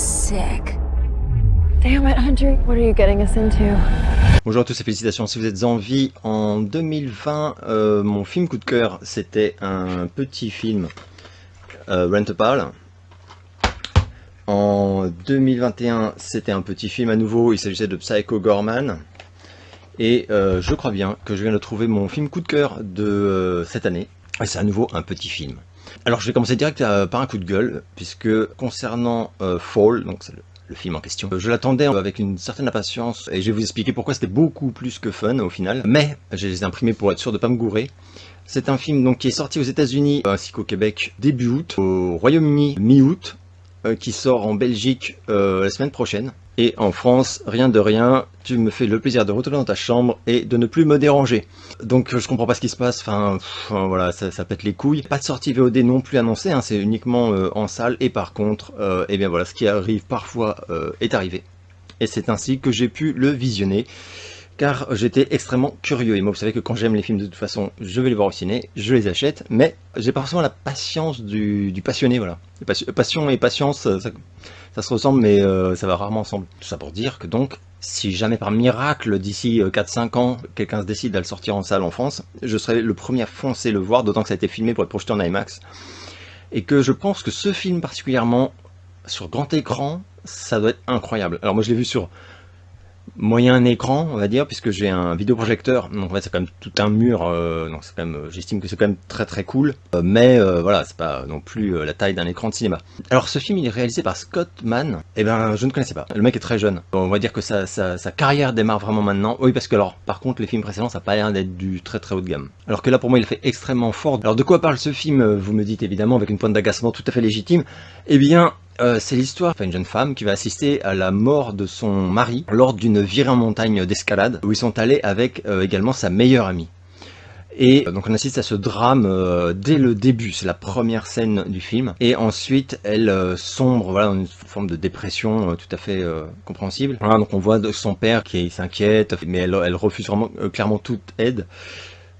sick. Damn it, Hunter, what are you getting us into? Bonjour à tous et félicitations si vous êtes en vie. En 2020, mon film coup de cœur, c'était un petit film, Rent a Pal. En 2021, c'était un petit film à nouveau, il s'agissait de Psycho Goreman. Et je crois bien que je viens de trouver mon film coup de cœur de cette année. Et c'est à nouveau un petit film. Alors je vais commencer direct par un coup de gueule, puisque concernant Fall, donc c'est le film en question, je l'attendais avec une certaine impatience, et je vais vous expliquer pourquoi c'était beaucoup plus que fun au final, mais j'ai les imprimés pour être sûr de ne pas me gourer. C'est un film donc, qui est sorti aux États-Unis ainsi qu'au Québec début août, au Royaume-Uni mi-août, qui sort en Belgique la semaine prochaine. Et en France, rien de rien, tu me fais le plaisir de retourner dans ta chambre et de ne plus me déranger. Donc je comprends pas ce qui se passe, voilà, ça pète les couilles. Pas de sortie VOD non plus annoncée, hein, c'est uniquement en salle. Et par contre, eh bien voilà, ce qui arrive parfois est arrivé. Et c'est ainsi que j'ai pu le visionner. Car j'étais extrêmement curieux, et moi vous savez que quand j'aime les films de toute façon, je vais les voir au ciné, je les achète, mais j'ai pas forcément la patience du passionné, voilà. Passion et patience, ça se ressemble, mais ça va rarement ensemble. Tout ça pour dire que donc, si jamais par miracle, d'ici 4-5 ans, quelqu'un se décide à le sortir en salle en France, je serai le premier à foncer le voir, d'autant que ça a été filmé pour être projeté en IMAX, et que je pense que ce film particulièrement, sur grand écran, ça doit être incroyable. Alors moi je l'ai vu sur moyen écran, on va dire, puisque j'ai un vidéoprojecteur, donc en fait c'est quand même tout un mur, donc c'est quand même, j'estime que c'est quand même très très cool, mais voilà, c'est pas non plus la taille d'un écran de cinéma. Alors ce film il est réalisé par Scott Mann, et ben je ne connaissais pas, le mec est très jeune, on va dire que sa carrière démarre vraiment maintenant, oui parce que alors par contre les films précédents ça n'a pas l'air d'être du très très haut de gamme, alors que là pour moi il fait extrêmement fort. Alors de quoi parle ce film, vous me dites évidemment avec une pointe d'agacement tout à fait légitime, eh bien c'est l'histoire d'une jeune femme qui va assister à la mort de son mari lors d'une virée en montagne d'escalade où ils sont allés avec également sa meilleure amie. Et donc on assiste à ce drame dès le début, c'est la première scène du film. Et ensuite elle sombre voilà, dans une forme de dépression tout à fait compréhensible. Voilà, donc on voit son père qui s'inquiète, mais elle refuse vraiment clairement toute aide.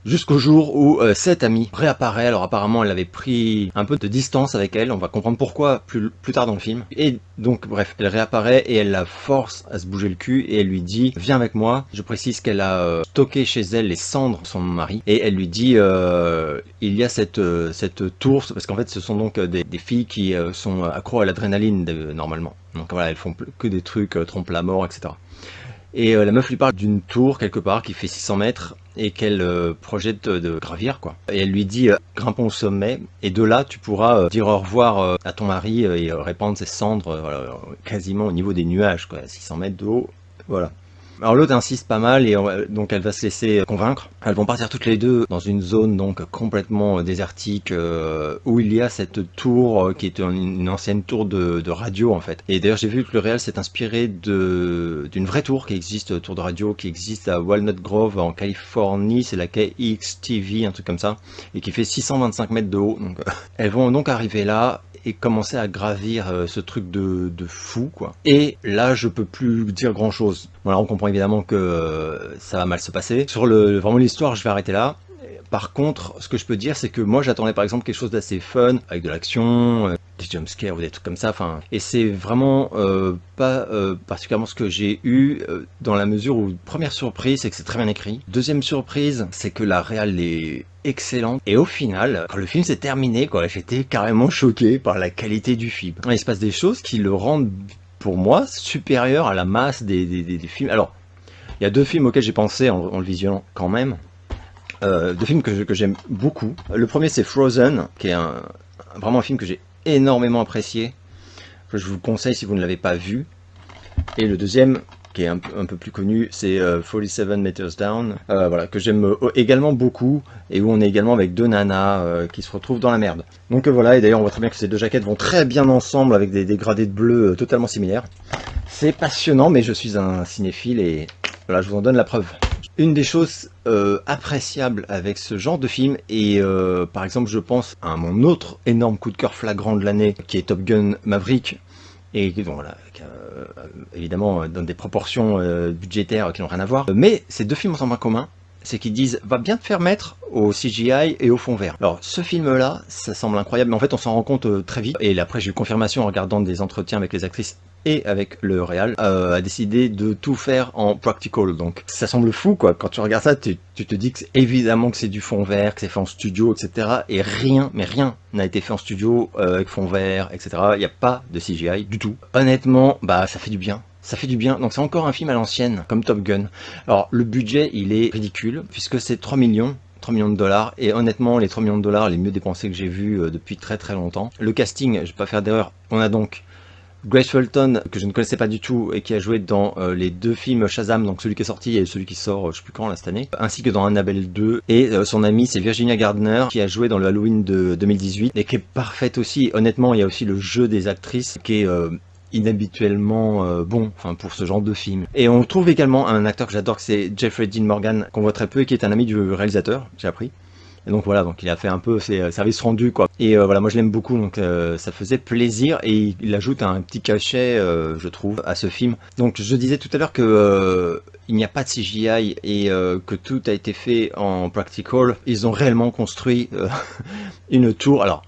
Jusqu'au jour où cette amie réapparaît. Alors apparemment elle avait pris un peu de distance avec elle, on va comprendre pourquoi plus tard dans le film. Et donc bref, elle réapparaît et elle la force à se bouger le cul et elle lui dit viens avec moi. Je précise qu'elle a stocké chez elle les cendres de son mari et elle lui dit il y a cette tour, parce qu'en fait ce sont donc des filles qui sont accros à l'adrénaline normalement. Donc voilà, elles font que des trucs trompe la mort, etc. Et la meuf lui parle d'une tour quelque part qui fait 600 mètres et qu'elle projette de gravir quoi. Et elle lui dit grimpons au sommet et de là tu pourras dire au revoir à ton mari et répandre ses cendres voilà, quasiment au niveau des nuages quoi, 600 mètres de haut, voilà. Alors l'autre insiste pas mal et donc elle va se laisser convaincre. Elles vont partir toutes les deux dans une zone donc complètement désertique où il y a cette tour qui est une ancienne tour de radio en fait. Et d'ailleurs j'ai vu que le réal s'est inspiré d'une vraie tour qui existe, tour de radio qui existe à Walnut Grove en Californie, c'est la KXTV, un truc comme ça, et qui fait 625 mètres de haut. Donc elles vont donc arriver là et commencer à gravir ce truc de fou quoi. Et là je peux plus dire grand chose. Voilà, on comprend évidemment que ça va mal se passer. Sur vraiment l'histoire je vais arrêter là. Par contre ce que je peux dire c'est que moi j'attendais par exemple quelque chose d'assez fun, avec de l'action, des jumpscares ou des trucs comme ça, enfin, et c'est vraiment pas particulièrement ce que j'ai eu dans la mesure où première surprise c'est que c'est très bien écrit, deuxième surprise c'est que la réal est excellente, et au final quand le film s'est terminé quoi, j'étais carrément choqué par la qualité du film. Il se passe des choses qui le rendent pour moi supérieur à la masse des films. Alors il y a deux films auxquels j'ai pensé en le visionnant quand même, deux films que j'aime beaucoup. Le premier c'est Frozen, qui est vraiment un film que j'ai énormément apprécié, je vous le conseille si vous ne l'avez pas vu. Et le deuxième qui est un peu plus connu c'est 47 Meters Down, voilà, que j'aime également beaucoup, et où on est également avec deux nanas qui se retrouvent dans la merde. Donc voilà, et d'ailleurs on voit très bien que ces deux jaquettes vont très bien ensemble avec des dégradés de bleu totalement similaires. C'est passionnant, mais je suis un cinéphile et voilà, je vous en donne la preuve. Une des choses appréciables avec ce genre de film, et par exemple je pense à mon autre énorme coup de cœur flagrant de l'année qui est Top Gun Maverick, et donc voilà, évidemment dans des proportions budgétaires qui n'ont rien à voir, mais ces deux films ont un point commun, c'est qu'ils disent va bien te faire mettre au CGI et au fond vert. Alors ce film là ça semble incroyable, mais en fait on s'en rend compte très vite, et après j'ai eu confirmation en regardant des entretiens avec les actrices et avec le réal, a décidé de tout faire en practical. Donc ça semble fou quoi, quand tu regardes ça, tu te dis que évidemment que c'est du fond vert, que c'est fait en studio, etc. Et rien, mais rien n'a été fait en studio avec fond vert, etc. Il n'y a pas de CGI du tout. Honnêtement, bah ça fait du bien. Ça fait du bien, donc c'est encore un film à l'ancienne, comme Top Gun. Alors le budget, il est ridicule, puisque c'est 3 millions de dollars, et honnêtement, les 3 millions de dollars les mieux dépensés que j'ai vus depuis très très longtemps. Le casting, je vais pas faire d'erreur, on a donc Grace Fulton, que je ne connaissais pas du tout, et qui a joué dans les 2 films Shazam, donc celui qui est sorti et celui qui sort, je sais plus quand là cette année, ainsi que dans Annabelle 2, et son amie c'est Virginia Gardner, qui a joué dans le Halloween de 2018, et qui est parfaite aussi. Honnêtement, il y a aussi le jeu des actrices, qui est inhabituellement bon, enfin pour ce genre de film. Et on trouve également un acteur que j'adore, que c'est Jeffrey Dean Morgan, qu'on voit très peu, et qui est un ami du réalisateur, j'ai appris. Et donc voilà, donc il a fait un peu ses services rendus quoi. Et voilà, moi je l'aime beaucoup, donc ça faisait plaisir, et il ajoute un petit cachet, je trouve, à ce film. Donc je disais tout à l'heure que il n'y a pas de CGI et que tout a été fait en practical. Ils ont réellement construit une tour. Alors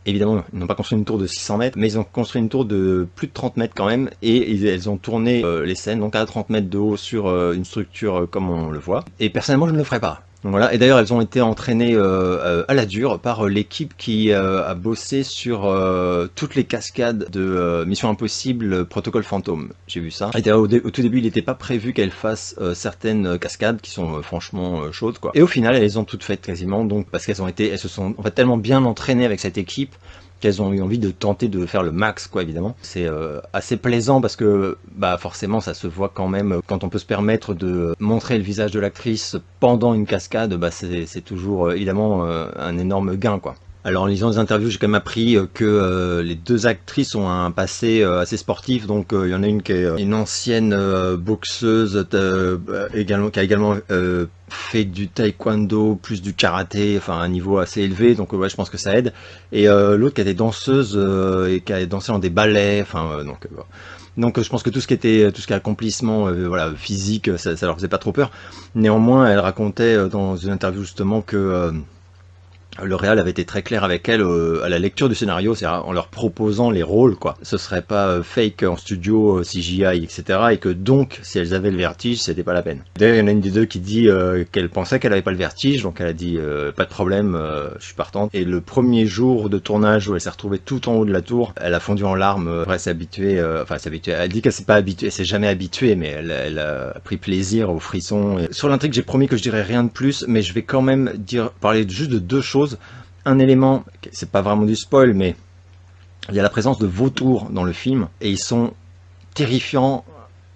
évidemment, ils n'ont pas construit une tour de 600 mètres, mais ils ont construit une tour de plus de 30 mètres quand même, et ils ont tourné les scènes donc à 30 mètres de haut sur une structure comme on le voit. Et personnellement, je ne le ferai pas. Donc voilà, et d'ailleurs elles ont été entraînées à la dure par l'équipe qui a bossé sur toutes les cascades de Mission Impossible Protocole Fantôme. J'ai vu ça. Et au tout début, il n'était pas prévu qu'elles fassent certaines cascades qui sont franchement chaudes quoi. Et au final, elles les ont toutes faites quasiment, donc parce elles se sont en fait tellement bien entraînées avec cette équipe qu'elles ont eu envie de tenter de faire le max quoi, évidemment. C'est assez plaisant parce que bah forcément ça se voit quand même, quand on peut se permettre de montrer le visage de l'actrice pendant une cascade, bah c'est toujours évidemment un énorme gain quoi. Alors en lisant les interviews, j'ai quand même appris que les 2 actrices ont un passé assez sportif, donc il y en a une qui est une ancienne boxeuse également, qui a également fait du taekwondo plus du karaté, enfin un niveau assez élevé, donc ouais je pense que ça aide. Et l'autre qui était danseuse et qui a dansé dans des ballets, enfin donc je pense que tout ce qui est accomplissement voilà, physique, ça leur faisait pas trop peur. Néanmoins, elle racontait dans une interview justement que le réal avait été très clair avec elle à la lecture du scénario, c'est-à-dire en leur proposant les rôles, quoi. Ce serait pas fake en studio, CGI, etc. Et que donc, si elles avaient le vertige, c'était pas la peine. D'ailleurs, il y en a une des 2 qui dit qu'elle pensait qu'elle avait pas le vertige, donc elle a dit pas de problème, je suis partante. Et le premier jour de tournage où elle s'est retrouvée tout en haut de la tour, elle a fondu en larmes. Après, s'est habituée, elle dit qu'elle s'est pas habituée, elle s'est jamais habituée, mais elle a pris plaisir aux frissons. Et sur l'intrigue, j'ai promis que je dirais rien de plus, mais je vais quand même parler juste de 2 choses. Un élément, c'est pas vraiment du spoil, mais il y a la présence de vautours dans le film, et ils sont terrifiants,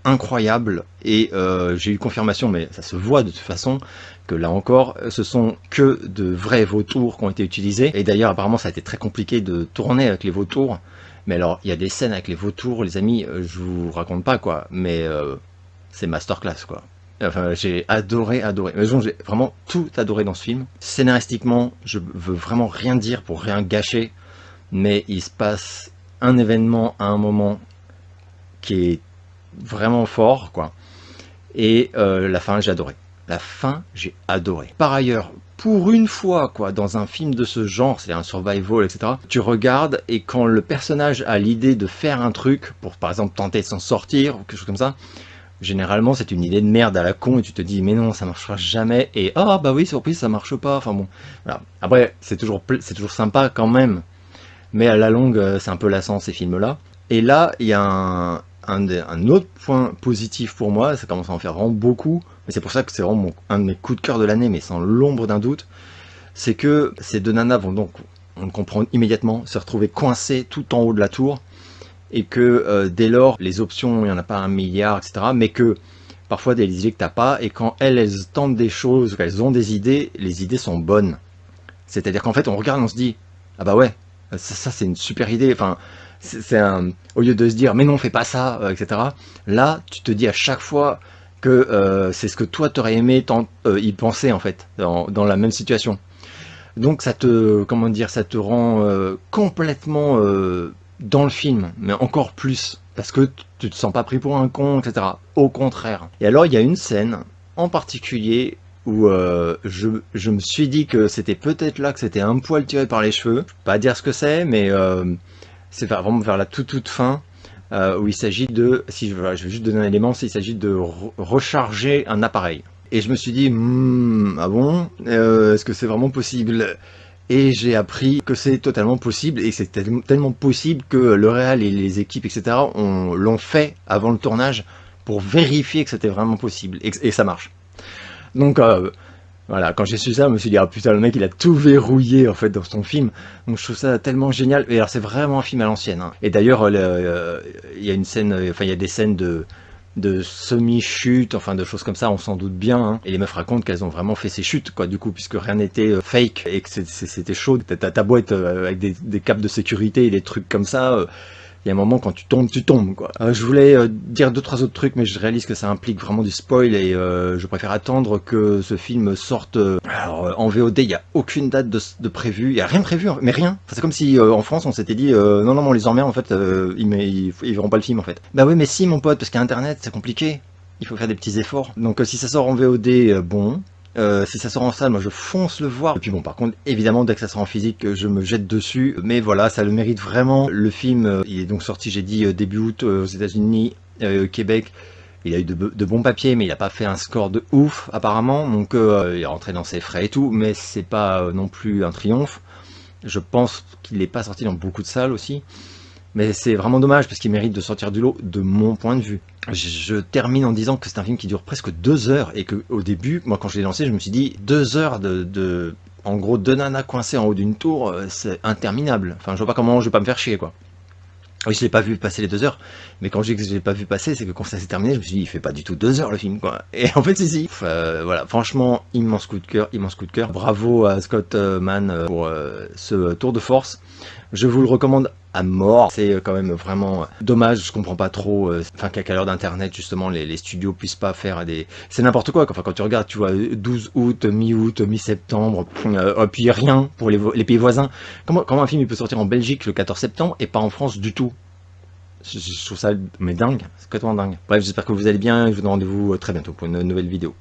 incroyables, et j'ai eu confirmation, mais ça se voit de toute façon, que là encore, ce sont que de vrais vautours qui ont été utilisés, et d'ailleurs apparemment ça a été très compliqué de tourner avec les vautours, mais alors il y a des scènes avec les vautours, les amis, je vous raconte pas quoi, mais c'est masterclass quoi. Enfin, j'ai adoré. Mais j'ai vraiment tout adoré dans ce film. Scénaristiquement, je veux vraiment rien dire pour rien gâcher, mais il se passe un événement à un moment qui est vraiment fort, quoi. Et la fin, j'ai adoré. La fin, j'ai adoré. Par ailleurs, pour une fois, quoi, dans un film de ce genre, c'est un survival, etc., tu regardes, et quand le personnage a l'idée de faire un truc, pour par exemple tenter de s'en sortir, ou quelque chose comme ça, généralement c'est une idée de merde à la con, et tu te dis mais non ça marchera jamais, et ah bah oui surprise ça marche pas, enfin bon voilà. Après c'est toujours sympa quand même, mais à la longue c'est un peu lassant ces films là. Et là il y a un autre point positif pour moi, ça commence à en faire vraiment beaucoup, mais c'est pour ça que c'est vraiment un de mes coups de cœur de l'année, mais sans l'ombre d'un doute, c'est que ces 2 nanas vont donc, on le comprend immédiatement, se retrouver coincées tout en haut de la tour, et que dès lors, les options, il n'y en a pas 1 milliard, etc. Mais que parfois, des idées que tu n'as pas, et quand elles tentent des choses, qu'elles ont des idées, les idées sont bonnes. C'est-à-dire qu'en fait, on regarde, on se dit, ah bah ouais, ça c'est une super idée, enfin, au lieu de se dire, mais non, fais pas ça, etc. Là, tu te dis à chaque fois que c'est ce que toi, tu aurais aimé y penser, en fait, dans la même situation. Donc, ça te rend complètement dans le film, mais encore plus, parce que tu te sens pas pris pour un con, etc. Au contraire. Et alors il y a une scène en particulier où je me suis dit que c'était peut-être là que c'était un poil tiré par les cheveux. Je peux pas dire ce que c'est, mais c'est vraiment vers la toute fin. où il s'agit de, si je vais juste donner un élément, il s'agit de recharger un appareil. Et je me suis dit, ah bon, est-ce que c'est vraiment possible? Et j'ai appris que c'est totalement possible, et c'est tellement possible que le réal et les équipes, etc., l'ont fait avant le tournage pour vérifier que c'était vraiment possible, et ça marche. Donc voilà, quand j'ai su ça, je me suis dit, ah putain, le mec il a tout verrouillé en fait dans son film. Donc je trouve ça tellement génial. Et alors c'est vraiment un film à l'ancienne, hein. Et d'ailleurs, il y a une scène, enfin il y a des scènes de semi-chute, enfin de choses comme ça, on s'en doute bien, hein. Et les meufs racontent qu'elles ont vraiment fait ces chutes, quoi, du coup, puisque rien n'était fake et que c'était chaud. Ta boîte avec des capes de sécurité et des trucs comme ça. Il y a un moment quand tu tombes quoi. Je voulais dire 2-3 autres trucs, mais je réalise que ça implique vraiment du spoil et je préfère attendre que ce film sorte. Alors en VOD, il n'y a aucune date de prévue, il n'y a rien de prévu, mais rien. Enfin, c'est comme si en France on s'était dit non, on les emmerde en fait, ils verront pas le film en fait. Bah oui, mais si mon pote, parce qu'Internet c'est compliqué. Il faut faire des petits efforts. Donc si ça sort en VOD, bon. Si ça sort en salle, moi je fonce le voir. Et puis bon, par contre, évidemment, dès que ça sort en physique, je me jette dessus. Mais voilà, ça le mérite vraiment. Le film, il est donc sorti, j'ai dit, début août aux États-Unis, Québec. Il a eu de bons papiers, mais il n'a pas fait un score de ouf, apparemment. Donc il est rentré dans ses frais et tout. Mais c'est pas non plus un triomphe. Je pense qu'il n'est pas sorti dans beaucoup de salles aussi. Mais c'est vraiment dommage parce qu'il mérite de sortir du lot de mon point de vue. Je termine en disant que c'est un film qui dure presque 2 heures et que au début, moi quand je l'ai lancé, je me suis dit 2 heures en gros 2 nanas coincées en haut d'une tour, c'est interminable. Enfin, je vois pas comment je vais pas me faire chier quoi. Oui, je l'ai pas vu passer les 2 heures, mais quand je dis que je l'ai pas vu passer, c'est que quand ça s'est terminé, je me suis dit, il fait pas du tout 2 heures le film, quoi. Et en fait, si. Voilà, franchement, immense coup de cœur, immense coup de cœur. Bravo à Scott Mann pour ce tour de force. Je vous le recommande à mort. C'est quand même vraiment dommage, je comprends pas trop, enfin qu'à l'heure d'internet, justement, les studios puissent pas faire des... C'est n'importe quoi, enfin quand tu regardes, tu vois, 12 août, mi-août, mi-septembre, puis rien pour les pays voisins. Comment un film il peut sortir en Belgique le 14 septembre et pas en France du tout? Je trouve ça mais dingue, c'est complètement dingue. Bref, j'espère que vous allez bien et je vous donne rendez-vous très bientôt pour une nouvelle vidéo.